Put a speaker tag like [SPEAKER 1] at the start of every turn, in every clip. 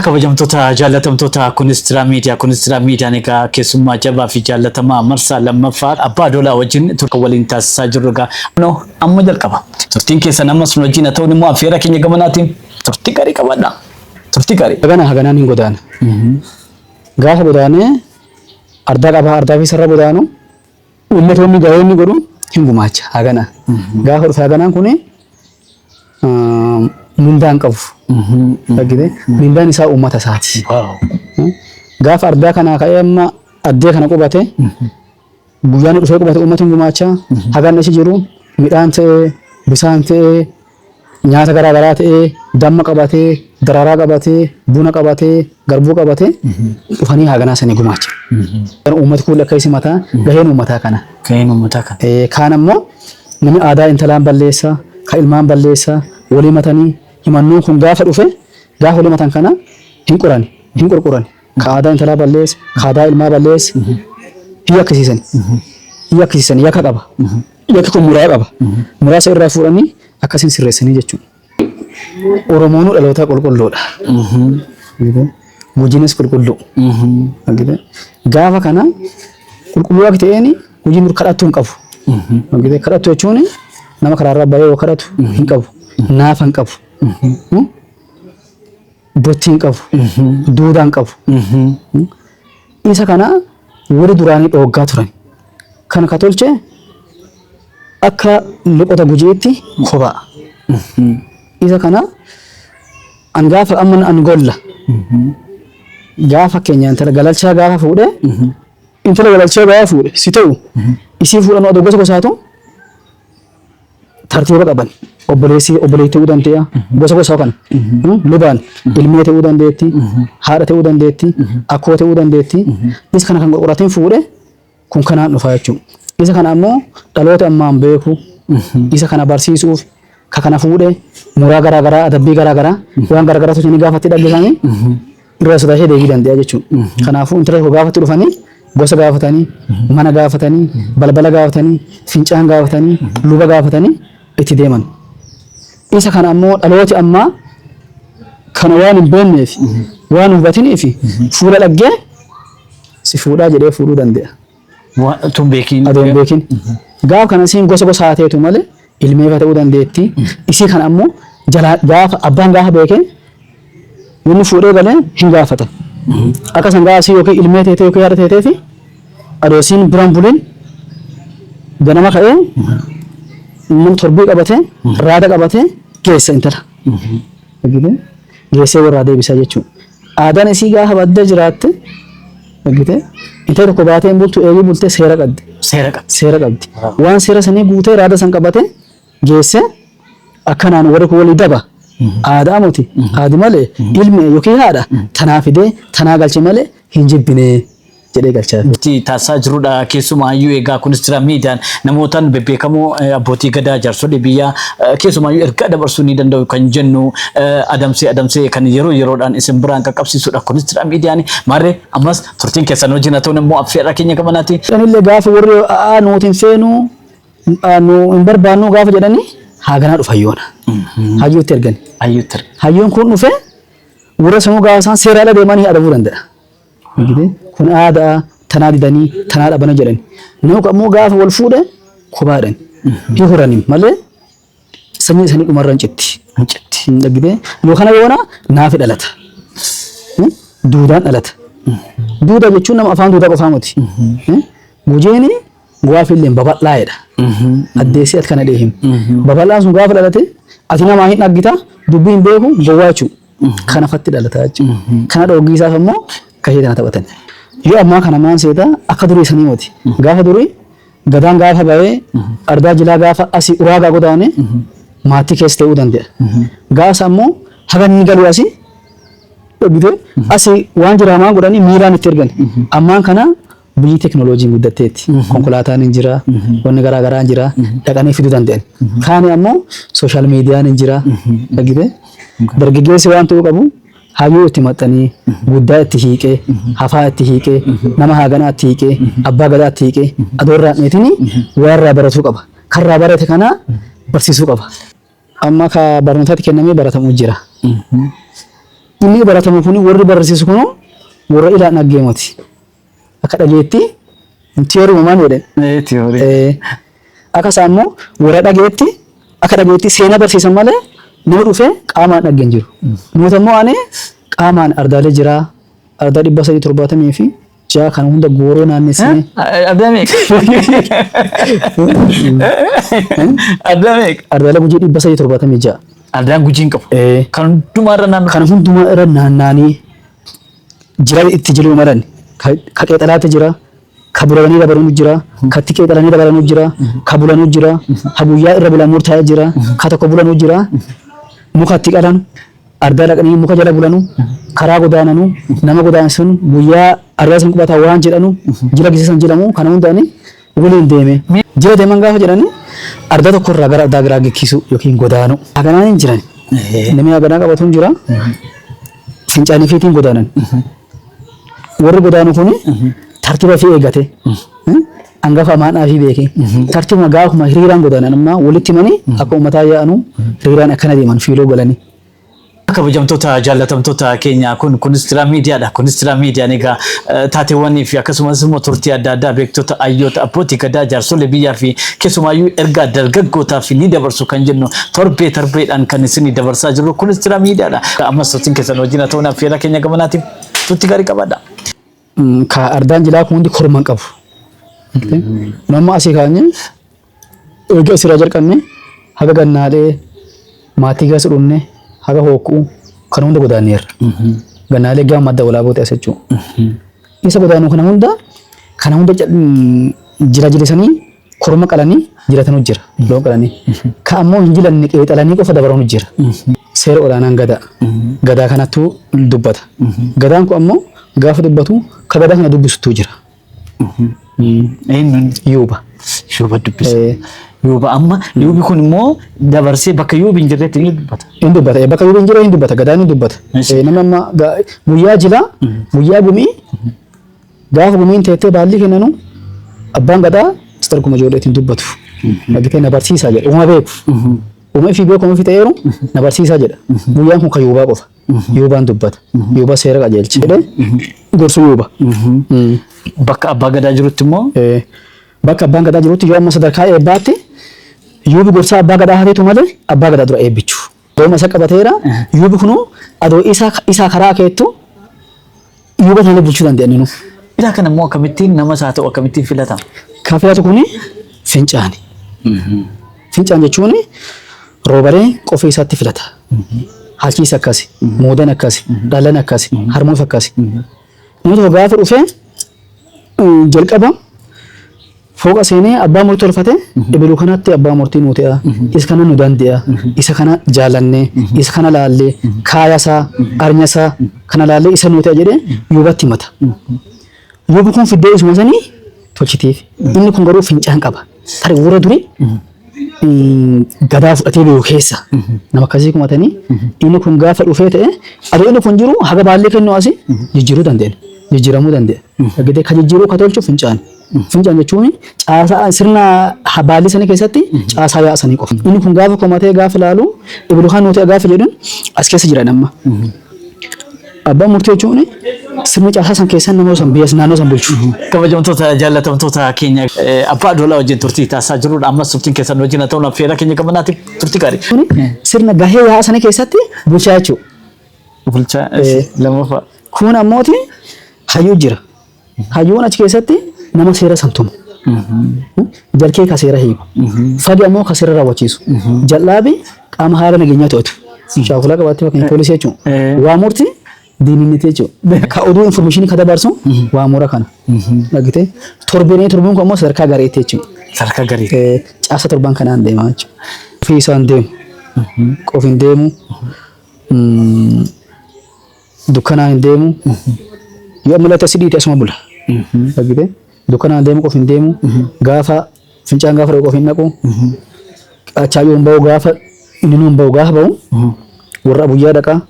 [SPEAKER 1] Kabajamtoota jaalatamtoota Kunistira Miidiyaa egaa keessummaa jabaa fi jaalatamaa marsaa lammaffaa abbaa doolaa wajjin turka waliin taasisaa jirru egaa amma jalqaba. Turtiin keessan ammas nu wajjin haa ta'uun immoo affeera keenya gamanaatiin turtii gaarii qabadha. Turtii gaarii.
[SPEAKER 2] Haganaan hin godaana. Gaafa godaanee ardaa qaba ardaa fi sarara godaanu uummattoonni gaa'onni godhu hin gumaacha haganaa. Gaafa dhufe haganaan kuni mindaan qabu. Mindaan isaa uummata isaati. Gaafa ardaa kanaa ka'ee amma addee kana qubate guyyaan dhufee qubate uummatni gumaacha hagan isa jiru midhaan ta'ee bisaan ta'ee nyaata garaa garaa ta'ee damma qabatee daraaraa qabatee buna qabatee garbuu qabatee dhufanii haganaa sanii gumaacha. Uummati kun lakka isi mataa gaheen uummataa kana.
[SPEAKER 1] Gaheen uummataa kana.
[SPEAKER 2] Kaan ammoo namni aadaa intalaan balleessa ka ilmaan balleessa walii matanii himannuun kun gaafa dhufe gaafa walii matan kana hin qurqurani ka aadaa intalaa balleessa ka aadaa ilmaa balleessa hiyya akkasiisan yakka qaba yakki kun muraa qaba muraasa irraa fuudhanii akkasiin sirreessanii jechuudha. Oromoonuu dhaloota qulqulluudha. Gujiinis qulqulluu. Gaafa kana qulqulluu akka ta'een gujiin kadhattuu hin qabu. Kadhattuu jechuun nama karaarraa bahee kadhatu hin qabu. Naafa hin qabu. Bottii hin qabu. Duudhaa hin qabu. Isa kana warri duraanii dhooggaa turan. Kan ka tolche akka loqota gujiitti kophaa. Isa kana an gaafa amman an golla. Gaafa keenya intala galalchaa gaafa fuudhe intala galalchaa gaafa fuudhe si ta'u isii fuudhan odoo gosa gosaatu tartiiba qaban. Obboleessi ta'uu danda'a gosa gosa kan lubaan ilmee ta'uu dandeetti haadha ta'uu dandeetti akkoo ta'uu dandeetti isa kana kan qoratiin fuudhe kun kanaan dhufa jechuudha. Isa kana ammoo dhaloota ammaan beeku isa kana barsiisuuf ka kana fuudhe muraa garaa garaa adabbii garaa garaa waan garaa garaa tolchanii gaafatti dhaggeessanii irraa sodaatee deebii danda'a jechuudha. Kanaafuu intala tokko gaafatti dhufanii gosa gaafatanii mana gaafatanii balbala gaafatanii fincaan gaafatanii luba gaafatanii itti deeman. Isa kana ammoo dhalooti ammaa kana waan hin beekneef waan hubatiniif fuula dhaggee si fuudhaa jedhee fuudhuu danda'a.
[SPEAKER 1] Adoon
[SPEAKER 2] beekin. Gaafa kana siin gosa gosa haateetu malee ilmeefa ta'uu dandeetti. Isii kana ammoo gaafa abbaan gaafa beekee inni fuudhee galee hin gaafata. Akka san gaafa yookiin ilmee teetee yookiin haadha teetee fi adoosiin biraan buleen ganama ka'ee inni torbii qabatee raada qabatee geessa intala. Geessee warraa deebisaa jechuudha. Aadaan isii gaafa baddee jiraatte intala tokko baatee bultu eegii bultee seera qabdi. Seera qabdi. Waan seera sanii guutee raada san qabatee geessee akkanaan warri kun walii daba. Aadaa miti. Aadi malee ilmi yookiin haadha tanaa fidee tanaa galche malee hin jibbinee jedhee galchaa.
[SPEAKER 1] Taasisaa jirudha keessumaayyuu egaa Kunistira Miidiyaan namootaan bebbeekamoo abbootii gadaa jaarsoliin biyyaa keessumaayyuu ergaa dabarsuu ni danda'u kan jennu adamsee kan yeroodhaan isin biraan qaqqabsiisudha Kunistira Miidiyaan maarree ammas turtiin keessan wajjin haa ta'uun immoo affeerraa keenya qabanaati.
[SPEAKER 2] Anillee gaafa warri nuutiin seenuu nu hin barbaannu gaafa jedhanii haganaa dhufa hayyoona. Hayyootti ergani. Hayyoon kun dhufe warra sanuu gaafa isaan seera ala deemanii adabuu danda'a. Kun aadaa tanaa didanii tanaa dhabana jedhani. Nama ammoo gaafa wal fuudhe kophaadhaan hin horanii malee sanyii isaanii dhumarra hin citti. Yoo kana yoona naafi dhalata. Duudaan dhalata. Duudaa jechuun nama afaan duudaa qofaa miti. Gujiini gaafa illee babal'aadha. Addeessi ati kana dheehim. Babal'aan sun gaafa dhalate ati namaa hin dhaggita dubbii hin beeku gowwaa jechuudha. Kana fatti dhalata jechuudha. Kana dhoggiisaaf ammoo kahee kana taphatan. Yoo ammaa kana maan seeta akka durii sanii miti. Gaafa durii gadaan gaafa bahee ardaa jilaa gaafa asii uraagaa godaane maatii keessa ta'uu danda'a. Gaasa ammoo hagan ni galu asii dhogite asii waan jiraamaa godhanii miiraan itti ergan. Ammaan kana biyyi teknooloojiin guddatteetti. Konkolaataan hin jira, wanni garaa garaa hin jira, dhaqanii fiduu danda'an. Kaani ammoo sooshaal miidiyaan hin jira. Dhogite dargaggeessi waan ta'uu qabu. Hayyoo itti maxxanii guddaa itti hiiqee hafaa itti hiiqee nama haaganaa itti hiiqee abbaa gadaa itti hiiqee adoorraa dheetini warraa baratuu qaba. Karraa barate kana barsiisuu qaba. Amma ka barnootaatti kennamee baratamuu jira. inni baratamu kuni warri barsiisu kunu warra ilaan aggeemoti akka dhageetti tiyoori mamaan jedhan
[SPEAKER 1] tiyoori
[SPEAKER 2] akka saammoo warra dhageetti akka dhageetti seenaa barsiisan malee nama dhufee qaamaan dhageen jiru nuti ammoo ani qaamaan ardaalee jira ardaa 370 fi jaa kan hunda gooroo naannessine
[SPEAKER 1] ardaalee
[SPEAKER 2] ardaalee gujii 376
[SPEAKER 1] ardaan gujiin qabu kan
[SPEAKER 2] hundumaa irra naannanii jira itti jiru maran ka qeexalaatti jira ka bulanii dabalanu jira ka itti qeexalanii dabalanu jira ka bulanu jira ha guyyaa irra bulan murtaa'ee jira ka tokko bulanu jira muka itti qalan ardaa dhaqanii muka jala bulanu karaa godaananu nama godaansun guyyaa ardaa san qubataa waan jedhanu jira gisisan jedhamu kana hundaani waliin deeme jira deeman gaafa jedhani ardaa tokko irraa gara ardaa biraa gaggeessu yookiin godaanu haganaan hin jiran namni haganaa qabatuun jira fincaanii fiitiin godaanan warri godaanu kuni tartiiba fi eegate angafa maadhaa fi beeke tartiiba gaafuma hiriiraan godaanan amma walitti manii akka uummataa yaa'anu hiriiraan akkana deeman fiiloo galanii.
[SPEAKER 1] Kabajamtoota jaallatamtoota keenya kunis Tira Miidiyaadha. Kunis Tira Miidiyaan egaa taateewwanii fi akkasumas immoo turtii adda addaa beektota hayyoota abbootii gadaa jaarsolee biyyaa fi keessumaayyuu ergaa dargaggootaaf ni dabarsu kan jennu torbeedhaan kan isin dabarsaa jirru kunis Tira Miidiyaadha. Ammas sotiin keessan wajjin ta'uun affeera keenya gamanaatiif tutti gaarii qabaadha.
[SPEAKER 2] Ka ardaan jilaa kun hundi korman qabu. Nama asii kaanye egaa asirraa jalqabne haga gannaalee maatii keessa dhumne haga hokkuu kan hunda godaaneerra. Gannaalee gaa madda walaaboota as jechuudha. Isa godaanuu kana hunda jira jilisanii korma qalanii jiraatanu jira. Loon qalanii. Ka ammoo hin jilanne qeexalanii qofa dabaranu jira. Seera olaanaan gadaa. Gadaa kanattuu dubbata. Gadaan kun ammoo gaafa dubbatu ka gadaa kana dubbisutu jira. Yuuba.
[SPEAKER 1] Yuuba dubbisa. Yuuba amma yuubi kun immoo dabarsee bakka yuubi hin jirretti ni dubbata.
[SPEAKER 2] Hin dubbata bakka yuubi hin jirre hin dubbata gadaan hin dubbata. Nama amma guyyaa jilaa guyyaa gumii gaafa gumiin teettee baalli kennanu abbaan gadaa starkuma ijoolleetiin dubbatu. Dhagitee na barsiisaa jedha uuma beeku. Uuma fi beeku uuma fi ta'eeru na barsiisaa jedha. Guyyaan kun kan yuubaa qofa. Yuubaan dubbata. Yuuba seera qajeelchi jedhee gorsu yuuba.
[SPEAKER 1] Bakka abbaa gadaa jirutti immoo
[SPEAKER 2] bakka abbaan gadaa jirutti yoo amma sadarkaa eebbaatti yuubi gorsaa abbaa gadaa hateetu malee abbaa gadaa dura eebbichu. Dooma isa qabateera yuubi kunu adoo isaa karaa keettu yuuba sana bulchuu dandeenyu.
[SPEAKER 1] Ilaa kana immoo akkamittiin nama isaa ta'u akkamittiin filatama?
[SPEAKER 2] Kan filatu kuni fincaani. Fincaan jechuun roobaree qofii isaatti filata. Halchiis akkasi, moodan akkasi, dhalan akkasi, harmuuf akkasi. Inni tokko gaafa dhufee jalqaba fooqa seenee abbaa murtii tolfate ibiluu kanatti abbaa murtii nuu ta'a. Isa kana nu danda'a. Isa kana jaallannee, isa kana laallee, kaayasaa, arnyasaa kana laallee isa nuu ta'a jedhee yuubatti himata. Yuubi kun fiddee isuma sanii tolchitiif. Inni kun garuu fincaan qaba. Tarii warra durii gadaa fudhatee beeku keessa nama akkasii kumatanii inni kun gaafa dhufee ta'e adoo inni kun jiru haga baallee kennuu asii jijjiiruu dandeenya. Jijjiiramuu danda'a. Dhagitee ka jijjiiruu ka tolchu fincaan. Fincaan jechuun caasaa sirna baalli sanii keessatti caasaa yaasanii qofa. Inni kun gaafa komatee gaafa laalu ibiluu kan nuti gaafa jedhan as keessa jiran amma. Abbaan murtii jechuun sirni caasaa san keessa nama san biyya naannoo san bulchu.
[SPEAKER 1] Kabajamtoota jaallatamtoota keenya abbaa doolaa wajjin turtii taasisaa jirudha. Ammas turtiin keessan wajjin ta'uun affeera keenya gamanaatiif turtii gaarii.
[SPEAKER 2] Sirna gahee yaasanii keessatti bulchaa jechuudha.
[SPEAKER 1] Bulchaa lamaffaa.
[SPEAKER 2] Kun ammooti hayyuu jira. Hayyuun achi keessatti nama seera santumu. Jalkee ka seera hiiku. Fagi ammoo ka seera raawwachiisu. Jal'aabi qaama haala nageenyaa to'atu. Shaakulaa qabattee bakka poolisii jechuudha. Waa murtii diinnitti jechuudha. Ka oduu information ka dabarsu waa mura kana. Dhagitee torbiin kun ammoo sadarkaa gareetti jechuudha.
[SPEAKER 1] Sadarkaa gareetti.
[SPEAKER 2] Caasa torban kanaan deemaa jechuudha. Ofii isaan deemu. Qofiin deemu. Dukkanaan hin deemu. Yoo mul'ata sidii asuma bula. Dhagitee dukkanaan deemu qofiin deemu. Gaafa fincaan gaafa dhaqu qofiin dhaqu. Achaayyuun bahu gaafa inni nuun bahu gaafa bahu. Warra abuyyaa dhaqaa.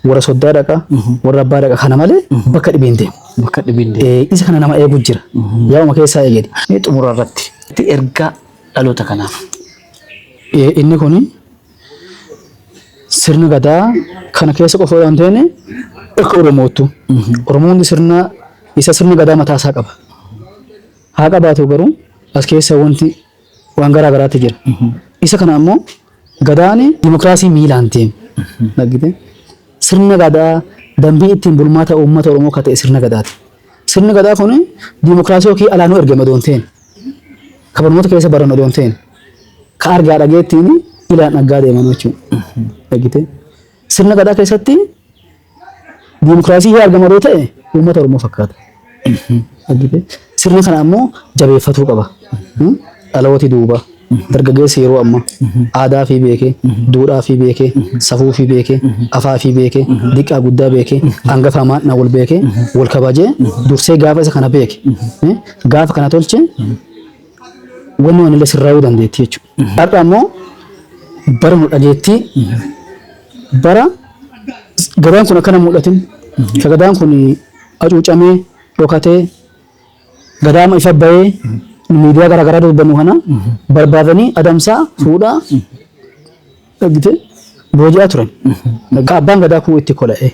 [SPEAKER 2] Warra soddaa dhaqaa. Warra abbaa dhaqaa kana malee bakka dhibeen deemu.
[SPEAKER 1] Bakka dhibeen deemu.
[SPEAKER 2] Isa kana nama eegu jira. Yaa'uma keessaa eegede.
[SPEAKER 1] Xumura irratti ergaa dhaloota kanaaf.
[SPEAKER 2] Inni kuni sirna gadaa kana keessa qofa waan ta'een akka Oromootu. Oromoon sirna gadaa mataa isaa qaba. Haa qabaatu garuu as keessa waan garaa garaatti jira. Isa kana ammoo gadaan dimokiraasii miilaan deema. Dhaggite sirna gadaa dambii ittiin bulmaata uummata Oromoo ka ta'e sirna gadaati. Sirni gadaa kun dimokiraasii yookiin alaanuu ergama doon ta'een ka barnoota keessa barama doon ta'een ka argaa dhageettiin ilaan dhaggaa deeman jechuudha. Dhaggite sirna gadaa keessatti dimokiraasii argama doo ta'e uummata Oromoo fakkaata. Dhaggite sirni kana ammoo jabeeffatuu qaba. Dhalooti duuba dargaggeessi yeroo amma aadaa fi beekee, duudhaa fi beekee, safuu fi beekee, afaa fi beekee, diqqaa guddaa beekee, hangafa maadna wal beekee, wal kabajee dursee gaafa isa kana beeke. Gaafa kana tolche wanni waan illee sirraa'uu dandeetti jechuudha. Har'a ammoo bara nu dhageettii bara gadaan kun akkana mul'atin ka gadaan kun hacuucamee dhokatee gadaama ifa bahee miidiyaa garaagaraa dubbannu kana barbaadanii adamsaa fuudhaa dhaggite booji'aa turan. Abbaan gadaa kuu itti kola'e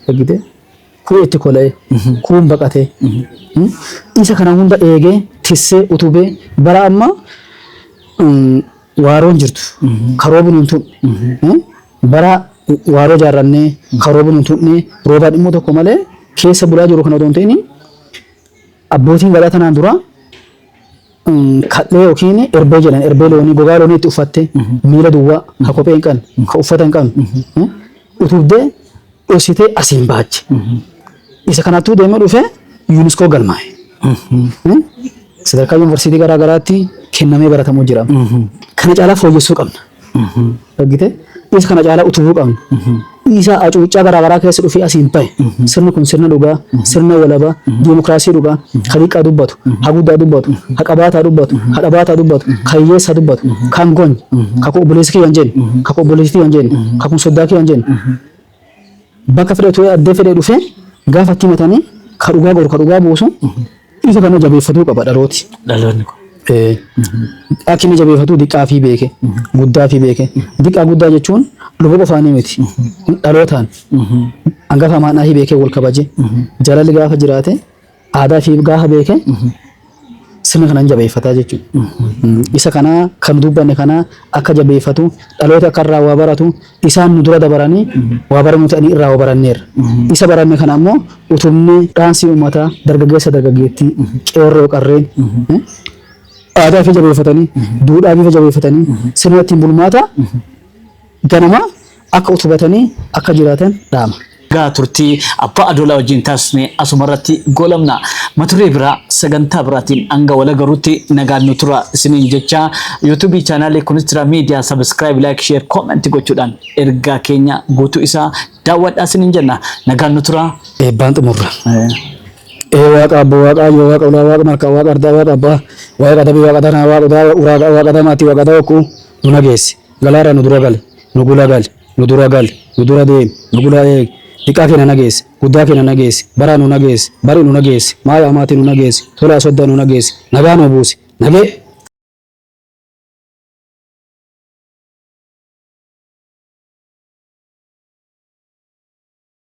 [SPEAKER 2] dhaggite kuu itti kola'e kuun baqate isa kana hunda eegee tissee utubee bara amma waaroon jirtu karoobni hin tuqne bara waaroo jaarrannee karoobni hin tuqne roobaan immoo tokko malee keessa bulaa jiru kana otoo hin ta'in abbootiin gadaa tanaan dura kadhee yookiin erbee jedhan erbee loonii gogaa loonii itti uffatte miila duwwaa ka kophee hin qabne ka uffata hin qabne utubdee dhoksitee asiin baache. Isa kanattuu deemee dhufee yuuniskoo galmaa'e. Sadarkaa yuunivarsiitii garaa garaatti kennamee baratamuu jira. Kana caalaa fooyyessuu qabna. Dhaggite isa kana caalaa utubuu qabna. Isa hacuuccaa garaa garaa keessa dhufee asiin bahe. Sirni kun sirna dhugaa, sirna walabaa, dimokiraasii dhugaa, ka diqqaa dubbatu, ha guddaa dubbatu, ha qabaataa dubbatu, ha dhabaataa dubbatu, ka hiyyeessaa dubbatu, kan gonye, ka obboleessi kiyya hin jenne, ka obboleessi kiyya hin jenne, ka kun soddaa kiyya hin jenne. Bakka fedhatu addee fedhee dhufee gaafa itti matanii ka dhugaa goru ka dhugaa buusu isa kana jabeeffatuu qaba dhalooti. Dhaloonni kun. Akka inni jabeeffatu diqqaa fi beeke, guddaa fi beeke. Diqqaa guddaa jechuun luba qofaanii miti. Dhalootaan hangafa maadhaa fi beekee wal kabaje. Jaalalli gaafa jiraate aadaa fi gaafa beeke sirna kanaan jabeeffataa jechuudha. Isa kana kan dubbanne kana akka jabeeffatu dhaloota akka irraa waa baratu isaan nu dura dabaranii waa barannu ta'anii irraa waa baranneerra. Isa baranne kana ammoo utubni dhaansii uummataa dargaggeessa dargaggeettii qeerroo qarreen aadaa fi jabeeffatanii duudhaa fi jabeeffatanii sirna ittiin bulmaata ganama akka utubatanii akka jiraatan dhaama.
[SPEAKER 1] Gaa turtii abbaa adoolaa wajjin taasisne asumarratti goolabna maturee biraa sagantaa biraatiin hanga wal garuutti nagaan nu tura isiniin jecha YouTube chaanaalii Kunistira Media subscribe like share comment gochuudhaan ergaa keenya guutuu isaa daawwadhaa isiniin jenna nagaan nu tura
[SPEAKER 2] eebbaan xumurra. Waaqa abbaa waaqa yoo waaqa ulaa waaqa marka waaqa ardaa waaqa abbaa waaqa dabii waaqa tanaa waaqa daa uraaqa waaqa damaatti waaqa daa wakku nu nageessi galaara nu dura gal nu gula gal nu dura gal nu dura deem nu gula eeg diqqaa keenya nageessi guddaa keenya nageessi baraa nu nageessi bari nu nageessi maaya amaatii nu nageessi tolaa soddaa nu nageessi nagaa nu buusi nagee.